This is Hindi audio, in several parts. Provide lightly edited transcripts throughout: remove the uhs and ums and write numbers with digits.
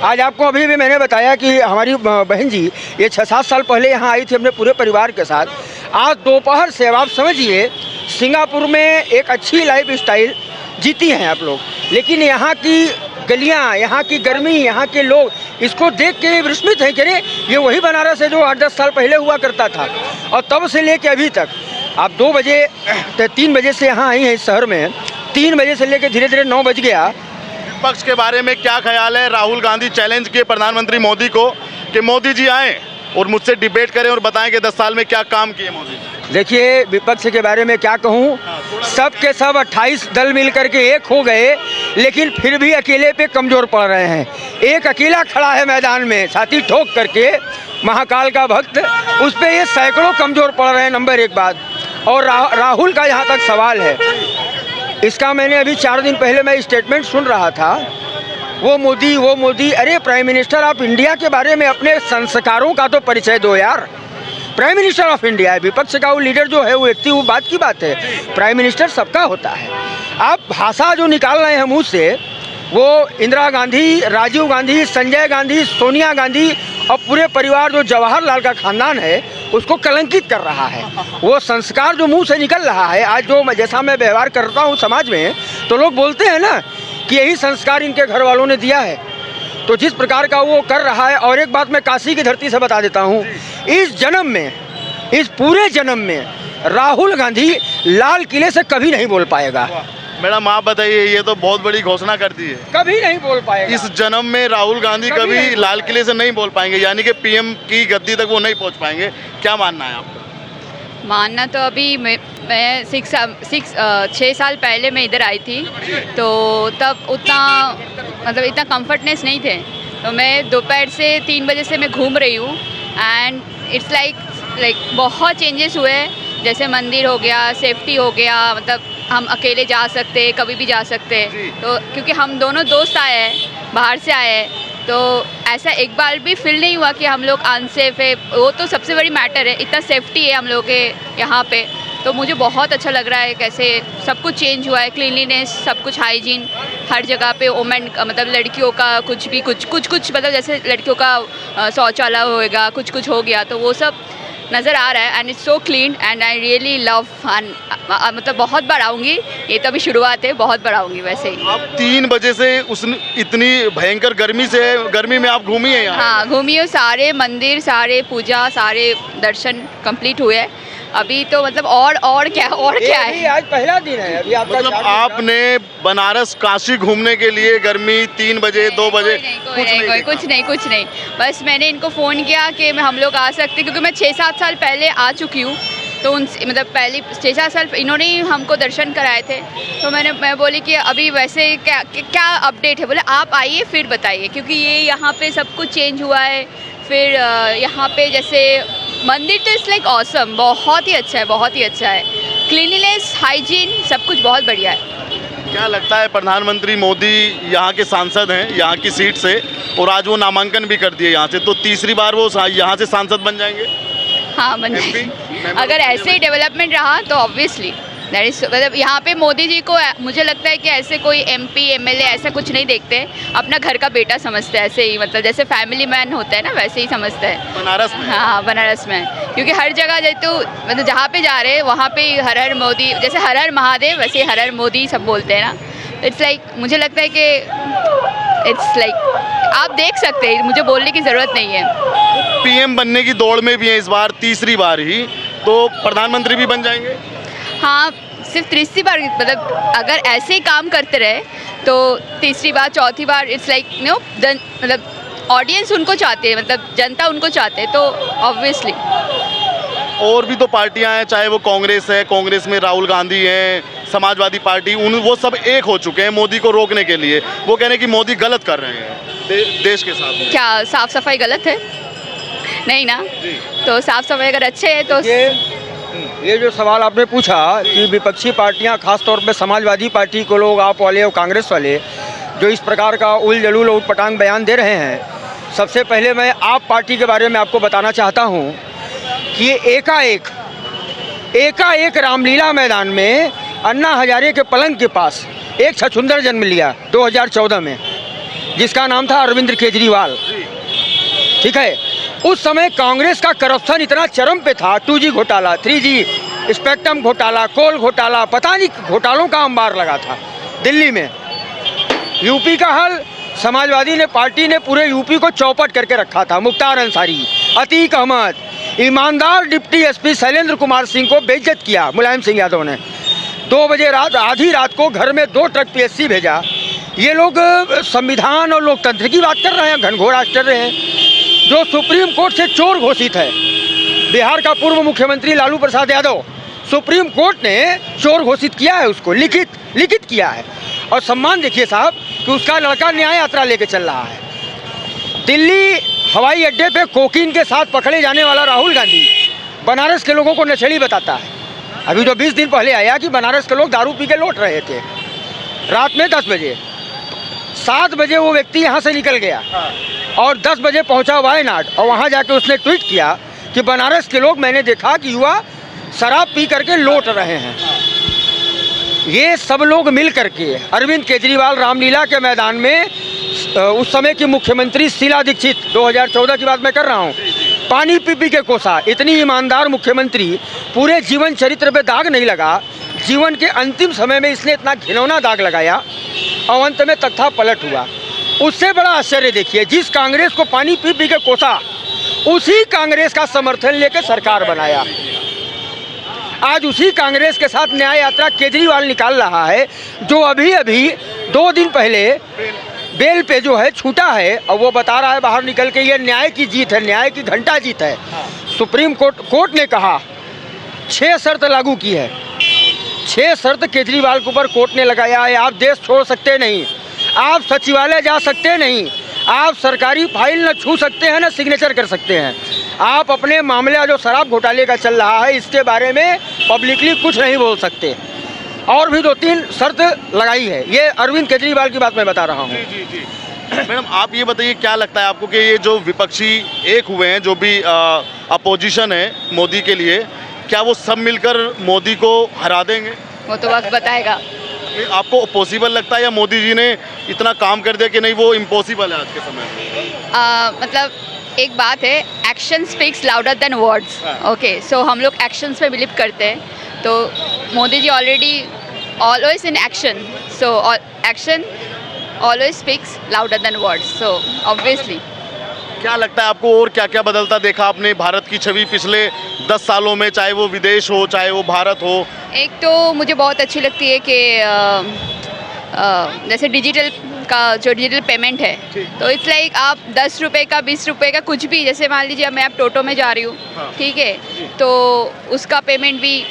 आज आपको अभी भी मैंने बताया कि हमारी बहन जी ये 6-7 साल पहले यहाँ आई थी अपने पूरे परिवार के साथ। आज दोपहर से अब आप समझिए सिंगापुर में एक अच्छी लाइफ स्टाइल जीती हैं आप लोग, लेकिन यहाँ की गलियाँ, यहाँ की गर्मी, यहाँ के लोग इसको देख के विस्मित हैं कि अरे ये वही बनारस है जो 8-10 साल पहले हुआ करता था। और तब से लेके अभी तक आप 2 बजे 3 बजे से यहाँ आई हैं इस शहर में, 3 बजे से लेके धीरे धीरे 9 बज गया। विपक्ष के बारे में क्या ख्याल है? राहुल गांधी चैलेंज किए प्रधानमंत्री मोदी को कि मोदी जी आएँ और मुझसे डिबेट करें और बताएं कि 10 साल में क्या काम किए मोदी जी। देखिए विपक्ष के बारे में क्या कहूँ, सब के सब 28 दल मिल करके एक हो गए, लेकिन फिर भी अकेले पे कमज़ोर पड़ रहे हैं। एक अकेला खड़ा है मैदान में छाती ठोक करके, महाकाल का भक्त, उस पर ये सैकड़ों कमज़ोर पड़ रहे हैं। नंबर 1 बात। और राहुल का जहाँ तक सवाल है, इसका मैंने अभी 4 दिन पहले मैं स्टेटमेंट सुन रहा था, वो मोदी। अरे प्राइम मिनिस्टर ऑफ इंडिया के बारे में अपने संस्कारों का तो परिचय दो यार। प्राइम मिनिस्टर ऑफ इंडिया है, विपक्ष का वो लीडर जो है वो व्यक्ति, वो बात की बात है। प्राइम मिनिस्टर सबका होता है। आप भाषा जो निकाल रहे हैं मुँह से, वो इंदिरा गांधी, राजीव गांधी, संजय गांधी, सोनिया गांधी और पूरे परिवार जो जवाहरलाल का खानदान है उसको कलंकित कर रहा है। वो संस्कार जो मुंह से निकल रहा है, आज जो जैसा मैं व्यवहार करता हूँ समाज में, तो लोग बोलते हैं ना कि यही संस्कार इनके घर वालों ने दिया है। तो जिस प्रकार का वो कर रहा है, और एक बात मैं काशी की धरती से बता देता हूँ, इस जन्म में, इस पूरे जन्म में राहुल गांधी लाल किले से कभी नहीं बोल पाएगा। मैडम आप बताइए, ये तो बहुत बड़ी घोषणा कर दी है, कभी नहीं बोल पाएगा। इस जन्म में राहुल गांधी कभी लाल किले से नहीं बोल पाएंगे, यानी कि पीएम की गद्दी तक वो नहीं पहुंच पाएंगे। क्या मानना है आपका? मानना तो अभी मैं 6 साल पहले मैं इधर आई थी, तो तब उतना मतलब इतना कंफर्टनेस नहीं थे। तो मैं दोपहर से 3 बजे से मैं घूम रही हूँ, एंड इट्स लाइक बहुत चेंजेस हुए हैं। जैसे मंदिर हो गया, सेफ्टी हो गया, मतलब हम अकेले जा सकते, कभी भी जा सकते। तो क्योंकि हम दोनों दोस्त आए हैं, बाहर से आए हैं, तो ऐसा एक बार भी फील नहीं हुआ कि हम लोग अनसेफ है। वो तो सबसे बड़ी मैटर है, इतना सेफ्टी है हम लोग के यहाँ पे। तो मुझे बहुत अच्छा लग रहा है कैसे सब कुछ चेंज हुआ है, क्लीनलीनेस, सब कुछ हाइजीन हर जगह पे। वोमेन मतलब लड़कियों का कुछ मतलब जैसे लड़कियों का शौचालय होएगा, कुछ हो गया, तो वो सब नज़र आ रहा है। And it's so clean and I really love. मतलब बहुत बार आऊँगी, ये तो अभी शुरुआत है, बहुत बार आऊँगी वैसे ही। आप 3 बजे से इतनी भयंकर गर्मी में आप घूमी है यहाँ? हाँ घूमी हूँ, सारे मंदिर, सारे पूजा, सारे दर्शन कंप्लीट हुए हैं। अभी तो मतलब और क्या है, आज पहला दिन है अभी आपका। मतलब आपने बनारस काशी घूमने के लिए गर्मी 3 बजे 2 बजे कुछ नहीं, बस मैंने इनको फ़ोन किया कि हम लोग आ सकते, क्योंकि मैं 6-7 साल पहले आ चुकी हूँ। तो उनसे मतलब पहले 6-7 साल इन्होंने ही हमको दर्शन कराए थे। तो मैं बोली कि अभी वैसे क्या अपडेट है, बोले आप आइए फिर बताइए, क्योंकि ये यहाँ पे सब कुछ चेंज हुआ है। फिर यहाँ पे जैसे मंदिर तो इट्स लाइक ऑसम, बहुत ही अच्छा है। क्लीनलीनेस, हाइजीन, सब कुछ बहुत बढ़िया है। क्या लगता है प्रधानमंत्री मोदी यहाँ के सांसद हैं, यहाँ की सीट से, और आज वो नामांकन भी कर दिए यहाँ से, तो तीसरी बार वो यहाँ से सांसद बन जाएंगे? हाँ बन जाएंगे। अगर ऐसे ही डेवलपमेंट रहा तो ऑब्वियसली दैट इज, मतलब यहाँ पे मोदी जी को मुझे लगता है कि ऐसे कोई MP MLA ऐसा कुछ नहीं देखते, अपना घर का बेटा समझते हैं, ऐसे ही मतलब जैसे फैमिली मैन होता है ना, वैसे ही समझते हैं बनारस में। हाँ बनारस में, क्योंकि हर जगह तो मतलब जहाँ पे जा रहे हैं वहाँ पे हर हर मोदी, जैसे हर हर महादेव वैसे हर हर मोदी सब बोलते हैं ना। तो इट्स लाइक मुझे लगता है कि इट्स लाइक आप देख सकते हैं, मुझे बोलने की ज़रूरत नहीं है। PM बनने की दौड़ में भी है इस बार, तीसरी बार ही, तो प्रधानमंत्री भी बन जाएंगे? हाँ सिर्फ तीसरी बार, मतलब अगर ऐसे ही काम करते रहे तो तीसरी बार, चौथी बार, इट्स लाइक मतलब ऑडियंस उनको चाहते हैं, मतलब जनता उनको चाहते हैं, तो ऑब्वियसली। और भी तो पार्टियां हैं, चाहे वो कांग्रेस है, कांग्रेस में राहुल गांधी हैं, समाजवादी पार्टी, वो सब एक हो चुके हैं मोदी को रोकने के लिए। वो कह रहे हैं कि मोदी गलत कर रहे हैं देश के साथ। क्या साफ सफाई गलत है? नहीं ना। तो साफ सफाई अगर अच्छे है तो ये जो सवाल आपने पूछा कि विपक्षी पार्टियां, खासतौर पे समाजवादी पार्टी को लोग, आप वाले और कांग्रेस वाले, जो इस प्रकार का उल जलूल उटपटांग बयान दे रहे हैं, सबसे पहले मैं आप पार्टी के बारे में आपको बताना चाहता हूं कि ये एकाएक रामलीला मैदान में अन्ना हजारे के पलंग के पास एक छछूंदर जन्म लिया 2014 में। जिसका नाम था अरविंद केजरीवाल, ठीक है। उस समय कांग्रेस का करप्शन इतना चरम पे था, 2G घोटाला, 3G स्पेक्ट्रम घोटाला, कोल घोटाला, पता नहीं घोटालों का अंबार लगा था दिल्ली में। यूपी का हाल, समाजवादी ने पार्टी ने पूरे यूपी को चौपट करके रखा था। मुख्तार अंसारी, अतीक अहमद, ईमानदार डिप्टी एसपी शैलेंद्र कुमार सिंह को बेइज्जत किया मुलायम सिंह यादव ने। 2 बजे रात, आधी रात को घर में 2 ट्रक PSC भेजा। ये लोग संविधान और लोकतंत्र की बात कर रहे हैं, घनघोर आश्चर्य है। जो सुप्रीम कोर्ट से चोर घोषित है, बिहार का पूर्व मुख्यमंत्री लालू प्रसाद यादव, सुप्रीम कोर्ट ने चोर घोषित किया है, उसको लिखित किया है। और सम्मान देखिए साहब कि उसका लड़का न्याय यात्रा लेके चल रहा है। दिल्ली हवाई अड्डे पे कोकीन के साथ पकड़े जाने वाला राहुल गांधी बनारस के लोगों को नशेड़ी बताता है। अभी तो 20 दिन पहले आया कि बनारस के लोग दारू पी के लौट रहे थे रात में 10 बजे। 7 बजे वो व्यक्ति यहाँ से निकल गया और 10 बजे पहुँचा वायनाड, और वहाँ जाके उसने ट्वीट किया कि बनारस के लोग, मैंने देखा कि युवा शराब पी करके लौट रहे हैं। ये सब लोग मिल करके अरविंद केजरीवाल रामलीला के मैदान में, उस समय की मुख्यमंत्री शीला दीक्षित, 2014 की बात मैं कर रहा हूँ, पानी पी पी के कोसा। इतनी ईमानदार मुख्यमंत्री, पूरे जीवन चरित्र पे दाग नहीं लगा, जीवन के अंतिम समय में इसने इतना घिनौना दाग लगाया और अंत में तख्ता पलट हुआ। उससे बड़ा आश्चर्य देखिए, जिस कांग्रेस को पानी पी पी के कोसा, उसी कांग्रेस का समर्थन लेकर सरकार बनाया। आज उसी कांग्रेस के साथ न्याय यात्रा केजरीवाल निकाल रहा है, जो अभी अभी 2 दिन पहले बेल पे जो है छूटा है, और वो बता रहा है बाहर निकल के, ये न्याय की जीत है, न्याय की घंटा जीत है। सुप्रीम कोर्ट ने कहा 6 शर्त लागू की है, 6 शर्त केजरीवाल के ऊपर कोर्ट ने लगाया है। आप देश छोड़ सकते नहीं, आप सचिवालय जा सकते नहीं, आप सरकारी फाइल न छू सकते हैं, न सिग्नेचर कर सकते हैं। आप अपने मामले जो शराब घोटाले का चल रहा है, इसके बारे में पब्लिकली कुछ नहीं बोल सकते। और भी 2-3 शर्त लगाई है। ये अरविंद केजरीवाल की बात मैं बता रहा हूँ। जी। मैडम, आप ये बताइए, क्या लगता है आपको कि ये जो विपक्षी एक हुए हैं, जो भी अपोजिशन है मोदी के लिए, क्या वो सब मिलकर मोदी को हरा देंगे? वो तो वक्त बताएगा। आपको पॉसिबल लगता है, या मोदी जी ने इतना काम कर दिया कि नहीं वो इम्पॉसिबल है आज के समय में? मतलब एक बात है, action speaks louder than words. Okay, so हम लोग एक्शंस पे बिलीव करते हैं, तो Modi ji already always in action, so action always speaks louder than words, so obviously. क्या लगता है आपको, और क्या क्या बदलता देखा आपने भारत की छवि पिछले 10 सालों में, चाहे वो विदेश हो चाहे वो भारत हो? एक तो मुझे बहुत अच्छी लगती है कि जैसे डिजिटल पेमेंट है, तो इट्स लाइक आप 10 रुपये का 20 रुपये का कुछ भी, जैसे मान लीजिए मैं अब टोटो में जा रही हूँ, ठीक है, तो उसका पेमेंट भी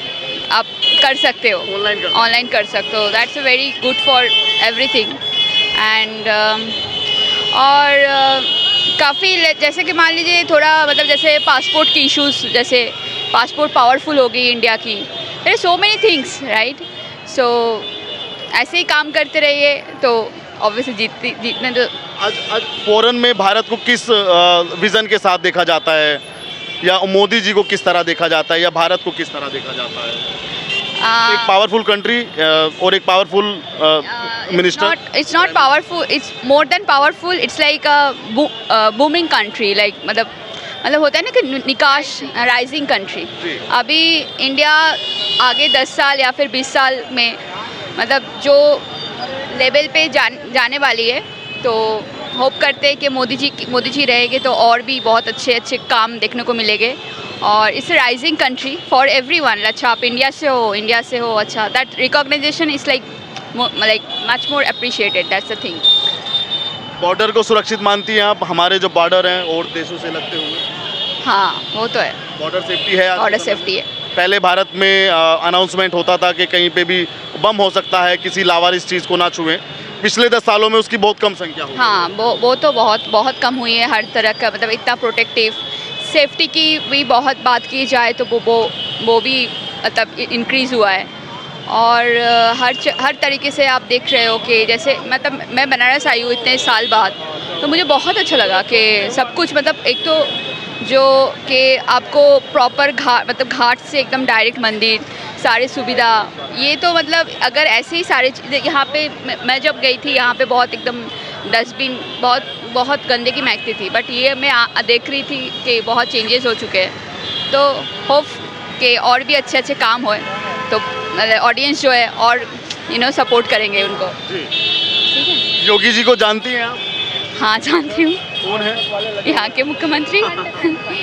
आप कर सकते हो, ऑनलाइन कर सकते हो। That's very good for everything. And और काफ़ी, जैसे कि मान लीजिए थोड़ा, मतलब जैसे पासपोर्ट की इश्यूज़, जैसे पासपोर्ट पावरफुल हो गई इंडिया की, there are so many things, right. So ऐसे ही काम करते रहिए तो ऑब्वियसली जीतने तो। आज फॉरेन में भारत को किस विज़न के साथ देखा जाता है, या मोदी जी को किस तरह देखा जाता है, या भारत को किस तरह देखा जाता है? एक पावरफुल कंट्री और एक powerful minister? It's not powerful, it's more than powerful, it's like a booming country, like मतलब होता है ना कि निकाश, राइजिंग कंट्री। अभी इंडिया आगे 10 साल या फिर 20 साल में मतलब जो लेवल पे जाने वाली है, तो होप करते हैं कि मोदी जी रहेंगे तो और भी बहुत अच्छे काम देखने को मिलेंगे। और it's rising country for everyone. अच्छा, आप इंडिया से हो, अच्छा, that recognisation is like much more appreciated, that's the thing. Border को सुरक्षित मानती हैं आप, हमारे जो बॉर्डर हैं और देशों से लगते हुए? हाँ, वो तो है, बॉर्डर सेफ्टी है। बॉर्डर सेफ्टी है। पहले भारत में अनाउंसमेंट होता था कि कहीं पे भी बम हो सकता है, किसी लावारिस चीज़ को ना छुएं। पिछले 10 सालों में उसकी बहुत कम संख्या हुई। हाँ, वो तो बहुत कम हुई है। हर तरह का मतलब इतना प्रोटेक्टिव, सेफ्टी की भी बहुत बात की जाए तो वो भी मतलब इंक्रीज़ हुआ है। और हर तरीके से आप देख रहे हो कि जैसे मतलब मैं बनारस आई हूँ इतने साल बाद, तो मुझे बहुत अच्छा लगा कि सब कुछ मतलब एक तो जो कि आपको प्रॉपर घाट से एकदम डायरेक्ट मंदिर, सारी सुविधा, ये तो मतलब अगर ऐसे ही सारे चीज़ें यहाँ पे मैं जब गई थी यहाँ पे बहुत एकदम डस्टबिन बहुत गंदगी महकती थी, बट ये मैं देख रही थी कि बहुत चेंजेस हो चुके हैं। तो होप कि और भी अच्छे अच्छे काम होए, तो ऑडियंस जो है और सपोर्ट करेंगे उनको। ठीक है। योगी जी को जानती हैं आप? हाँ, जानती हूँ। कौन है? यहाँ के मुख्यमंत्री।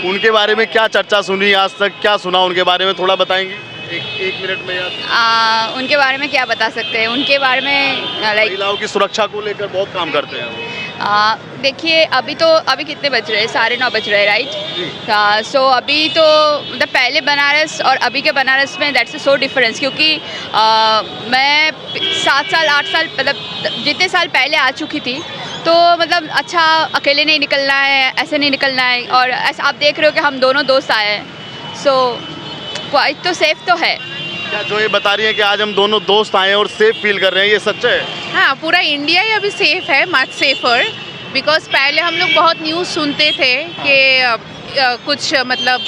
उनके बारे में क्या चर्चा सुनी आज तक, क्या सुना उनके बारे में, थोड़ा बताएंगी एक मिनट में यार? उनके बारे में क्या बता सकते हैं, उनके बारे में लाइक महिलाओं की सुरक्षा को लेकर बहुत काम करते हैं वो। देखिए अभी कितने बज रहे हैं? 9:30 बज रहे हैं, राइट? सो अभी तो मतलब पहले बनारस और अभी के बनारस में दैट्स सो डिफरेंस, क्योंकि मैं 7 साल 8 साल मतलब जितने साल पहले आ चुकी थी, तो मतलब अच्छा अकेले नहीं निकलना है, ऐसे नहीं निकलना है, और ऐसा आप देख रहे हो कि हम दोनों दोस्त आए हैं, सो क्वाइट तो सेफ तो है। क्या जो ये बता रही है कि आज हम दोनों दोस्त आए हैं और सेफ फील कर रहे हैं, ये सच है? हाँ, पूरा इंडिया ही अभी सेफ है, मच सेफर, बिकॉज पहले हम लोग बहुत न्यूज़ सुनते थे कि कुछ मतलब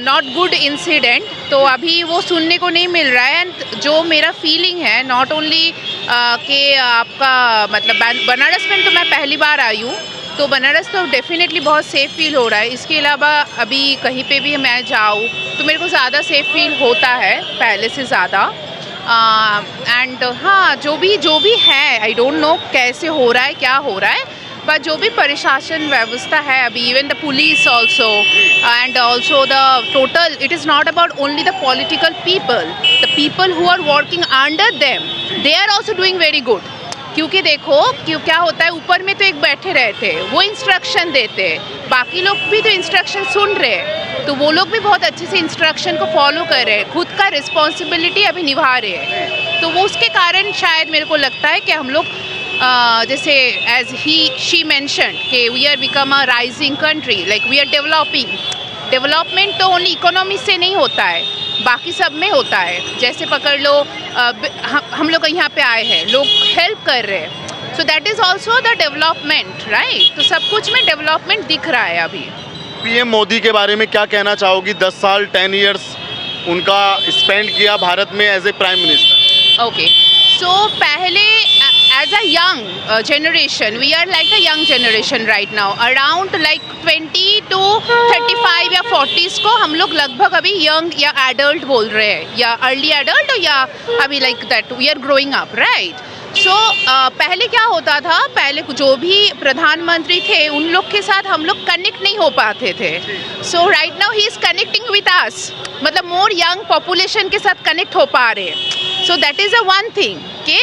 नॉट गुड इंसिडेंट, तो अभी वो सुनने को नहीं मिल रहा है। एंड जो मेरा फीलिंग है नॉट ओनली कि आपका मतलब बनारस में तो मैं पहली बार आई हूँ, तो बनारस तो डेफिनेटली बहुत सेफ़ फील हो रहा है। इसके अलावा अभी कहीं पे भी मैं जाऊँ तो मेरे को ज़्यादा सेफ़ फील होता है पहले से ज़्यादा। एंड हाँ, जो भी है, आई डोंट नो कैसे हो रहा है, क्या हो रहा है, बट जो भी प्रशासन व्यवस्था है अभी, even the police also, and also the total, it is not about only the political people, the people who are working under them, they are also doing very good. क्योंकि देखो क्या होता है, ऊपर में तो एक बैठे रहते हैं, वो इंस्ट्रक्शन देते हैं, बाकी लोग भी तो इंस्ट्रक्शन सुन रहे हैं, तो वो लोग भी बहुत अच्छे से इंस्ट्रक्शन को फॉलो कर रहे हैं, खुद का रिस्पॉन्सिबिलिटी अभी निभा रहे हैं। तो वो उसके कारण शायद मेरे को लगता है कि हम लोग जैसे as she mention that we are become a rising country, like we are development तो ओनली इकोनॉमी से नहीं होता है, बाकी सब में होता है। जैसे पकड़ लो, हम लोग यहाँ पे आए हैं, लोग हेल्प कर रहे हैं, so that is also the development, right? तो सब कुछ में डेवलपमेंट दिख रहा है अभी। पीएम मोदी के बारे में क्या कहना चाहोगी? 10 साल 10 ईयर्स उनका स्पेंड किया भारत में as a prime minister. Okay, so पहले as a young generation, we are like a young generation right now, around like 20 to 35 या 40s को हम लोग लगभग अभी यंग या एडल्ट बोल रहे हैं, या अर्ली एडल्ट, या अभी like that we are growing up, right? So पहले क्या होता था, पहले जो भी प्रधानमंत्री थे उन लोग के साथ हम लोग कनेक्ट नहीं हो पाते थे। So right now he is connecting with us, मतलब मोर यंग पॉपुलेशन के साथ कनेक्ट हो पा रहे हैं। So that is a one thing कि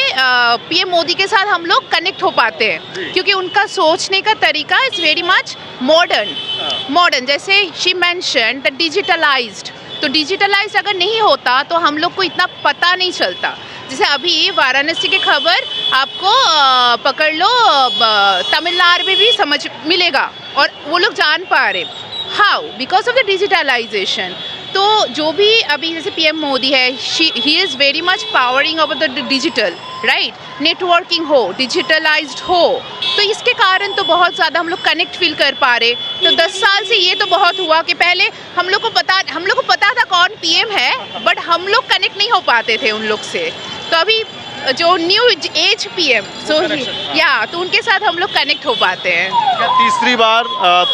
पीएम मोदी के साथ हम लोग कनेक्ट हो पाते हैं, क्योंकि उनका सोचने का तरीका इज़ वेरी मच मॉडर्न। जैसे शी मेंशन द डिजिटलाइज्ड, तो डिजिटलाइज्ड अगर नहीं होता तो हम लोग को इतना पता नहीं चलता। जैसे अभी वाराणसी की खबर आपको पकड़ लो, तमिलनाडु में भी समझ मिलेगा, और वो लोग जान पा रहे, how? Because of the digitalisation. तो जो भी अभी जैसे पीएम मोदी है, he is very much powering over the digital, right? Networking हो, डिजिटलाइज्ड हो, तो इसके कारण तो बहुत ज़्यादा हम लोग कनेक्ट फील कर पा रहे। तो 10 साल से ये तो बहुत हुआ कि पहले हम लोग को पता था कौन पीएम है, बट हम लोग कनेक्ट नहीं हो पाते थे उन लोग से। तो अभी जो न्यू एज पीएम, सो या तो उनके साथ हम लोग कनेक्ट हो पाते हैं। क्या तीसरी बार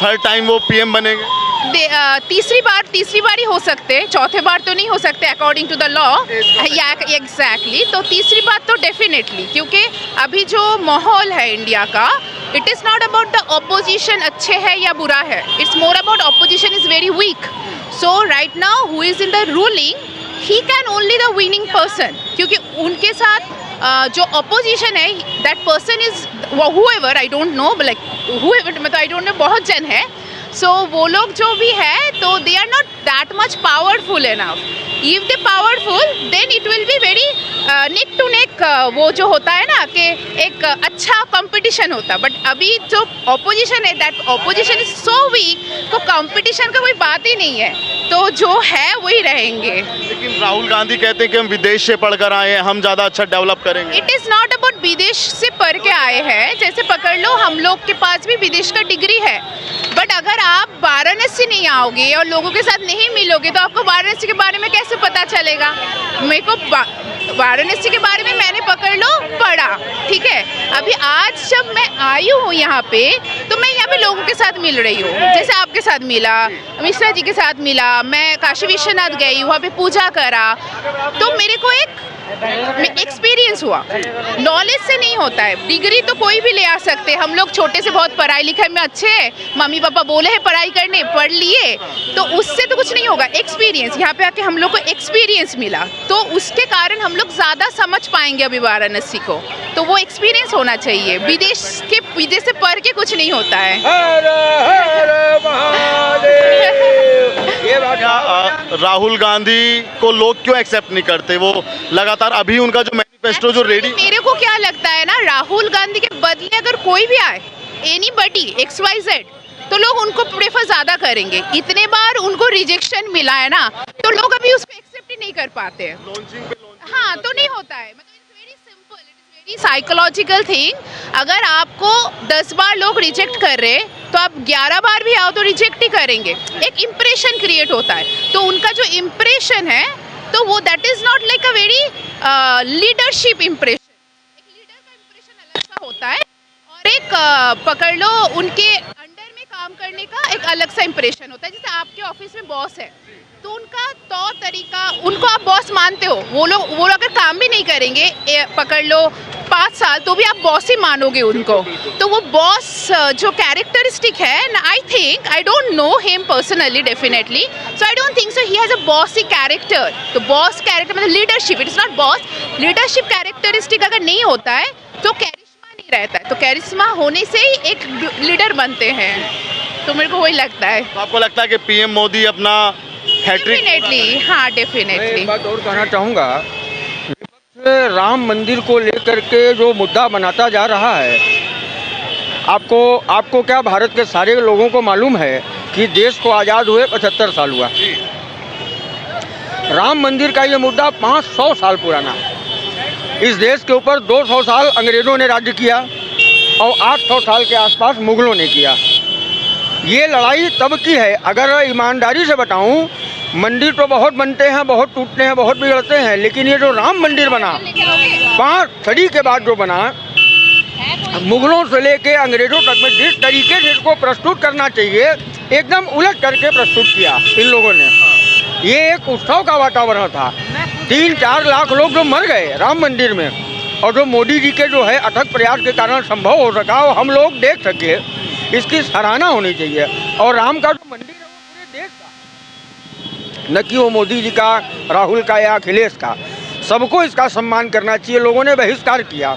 थर्ड टाइम वो पीएम बनेंगे? तीसरी बार ही हो सकते, चौथे बार तो नहीं हो सकते अकॉर्डिंग टू द लॉ। या एग्जैक्टली, तो तीसरी बार तो डेफिनेटली, क्योंकि अभी जो माहौल है इंडिया का, it is not about the opposition अच्छे है या बुरा है, it's more about opposition is very weak. So right now who is in the ruling, he can only the winning person, क्योंकि उनके साथ जो अपोजिशन है, that person is whoever, I don't know, like whoever, मतलब आई डोंट नो, बहुत जन है। सो वो लोग जो भी है, तो they are not that much powerful enough. If they powerful, then it will be very neck to neck, वो जो होता है ना कि एक अच्छा कंपटीशन होता। बट अभी जो ऑपोजिशन है, that opposition is so weak, तो कंपटीशन का कोई बात ही नहीं है, तो जो है वही रहेंगे। लेकिन राहुल गांधी कहते हैं कि हम विदेश से पढ़कर आए हैं, हम ज़्यादा अच्छा डेवलप करेंगे। इट इज़ नॉट अबाउट विदेश से पढ़ के आए हैं, जैसे पकड़ लो हम लोग के पास भी विदेश का डिग्री है, बट अगर आप वाराणसी नहीं आओगे और लोगों के साथ नहीं मिलोगे तो आपको वाराणसी के बारे में कैसे पता चलेगा। मेरे को वाराणसी के बारे में मैंने पकड़ लो पढ़ा, ठीक है। अभी आज जब मैं आई हूँ यहाँ पे तो मैं यहाँ पे लोगों के साथ मिल रही हूँ, जैसे आपके साथ मिला, मिश्रा जी के साथ मिला, मैं काशी विश्वनाथ गई, वहाँ पे पूजा करा, तो मेरे को एक एक्सपीरियंस हुआ। नॉलेज से नहीं होता है, डिग्री तो कोई भी ले आ सकते हैं। हम लोग छोटे से बहुत पढ़ाई लिखाई में अच्छे हैं, मम्मी पापा बोले हैं पढ़ाई करने, पढ़ लिए, तो उससे तो कुछ नहीं होगा। एक्सपीरियंस, यहाँ पे आके हम लोग को एक्सपीरियंस मिला, तो उसके कारण हम लोग ज़्यादा समझ पाएंगे अभी वाराणसी को। तो वो एक्सपीरियंस होना चाहिए, विदेश से पढ़ के कुछ नहीं होता है। हर हर महादेव। ये बात क्या राहुल गांधी को लोग क्यों एक्सेप्ट नहीं करते? वो लगातार अभी उनका जो मैनिफेस्टो जो रेडी, मेरे को क्या लगता है ना, राहुल गांधी के बदले अगर कोई भी आए, एनीबॉडी XYZ, तो लोग उनको प्रेफर ज्यादा करेंगे। इतने बार उनको रिजेक्शन मिला है ना, तो लोग अभी उसको एक्सेप्ट ही नहीं कर पाते हैं। हाँ, तो नहीं होता है, मतलब it's very simple, it is very psychological thing. अगर आपको 10 बार लोग रिजेक्ट कर रहे हैं तो आप 11 बार भी आओ तो रिजेक्ट ही करेंगे। एक इम्प्रेशन क्रिएट होता है, तो उनका जो इम्प्रेशन है तो वो that is not like a very leadership impression. एक लीडर का इम्प्रेशन अलग सा होता है और एक पकड़ लो उनके अंडर में काम करने का एक अलग सा इम्प्रेशन होता है। जैसे आपके ऑफिस में बॉस है तो उनका तौर तरीका, उनको आप बॉस मानते हो, वो लोग अगर काम भी नहीं करेंगे पकड़ लो 5 साल, तो भी आप बॉस ही मानोगे उनको। तो वो बॉस जो कैरेक्टरिस्टिक है, I don't know him personally definitely, so I don't think so he has a bossy character. तो बॉस कैरेक्टर मतलब leadership, it is not boss, leadership characteristic अगर नहीं होता है तो कैरिश्मा नहीं रहता है। तो कैरिश्मा होने से ही एक लीडर बनते हैं, तो मेरे को वही लगता है। तो आपको लगता है कि पीएम मोदी अपना हैट्रिक? डेफिनेटली, हाँ मैं डेफिनेटली। एक बात और कहना चाहूँगा, राम मंदिर को लेकर के जो मुद्दा बनाता जा रहा है, आपको क्या भारत के सारे लोगों को मालूम है कि देश को आज़ाद हुए 75 साल हुआ। राम मंदिर का ये मुद्दा 500 साल पुराना है। इस देश के ऊपर 200 साल अंग्रेज़ों ने राज्य किया और 800 साल के आसपास मुगलों ने किया। ये लड़ाई तब की है। अगर ईमानदारी से बताऊं, मंदिर तो बहुत बनते हैं, बहुत टूटते हैं, बहुत बिगड़ते हैं, लेकिन ये जो राम मंदिर बना 5 सदी के बाद जो बना, मुगलों से लेके अंग्रेज़ों तक में जिस तरीके से इसको प्रस्तुत करना चाहिए एकदम उलट करके प्रस्तुत किया इन लोगों ने। ये एक उत्सव का वातावरण था। 3-4 लाख लोग जो मर गए राम मंदिर में, और जो मोदी जी के जो है अथक प्रयास के कारण संभव हो सका और हम लोग देख सके, इसकी सराहना होनी चाहिए। और राम का जो मंदिर है वो पूरे देश का, न कि वो मोदी जी का, राहुल का या अखिलेश का। सबको इसका सम्मान करना चाहिए। लोगों ने बहिष्कार किया,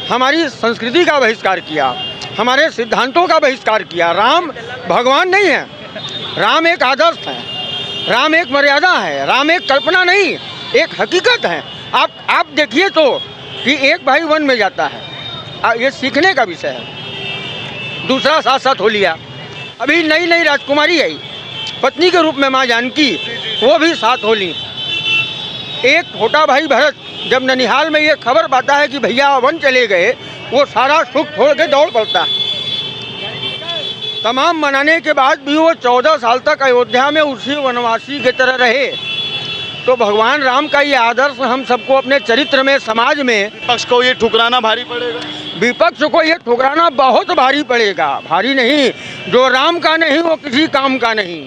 हमारी संस्कृति का बहिष्कार किया, हमारे सिद्धांतों का बहिष्कार किया। राम भगवान नहीं है, राम एक आदर्श है, राम एक मर्यादा है, राम एक कल्पना नहीं, एक हकीकत है। आप देखिए तो कि एक भाई वन में जाता है, ये सीखने का विषय है। दूसरा साथ साथ हो लिया। अभी नई नई राजकुमारी आई, पत्नी के रूप में माँ जानकी, वो भी साथ हो ली। एक छोटा भाई भरत जब ननिहाल में ये खबर पाता है कि भैया वन चले गए, वो सारा सुख छोड़ के दौड़ पड़ता है। तमाम मनाने के बाद भी वो 14 साल तक अयोध्या में उसी वनवासी की तरह रहे। तो भगवान राम का ये आदर्श हम सबको अपने चरित्र में, समाज में, विपक्ष को ये ठुकराना भारी पड़ेगा। विपक्ष को ये ठुकराना बहुत भारी पड़ेगा। भारी नहीं, जो राम का नहीं वो किसी काम का नहीं।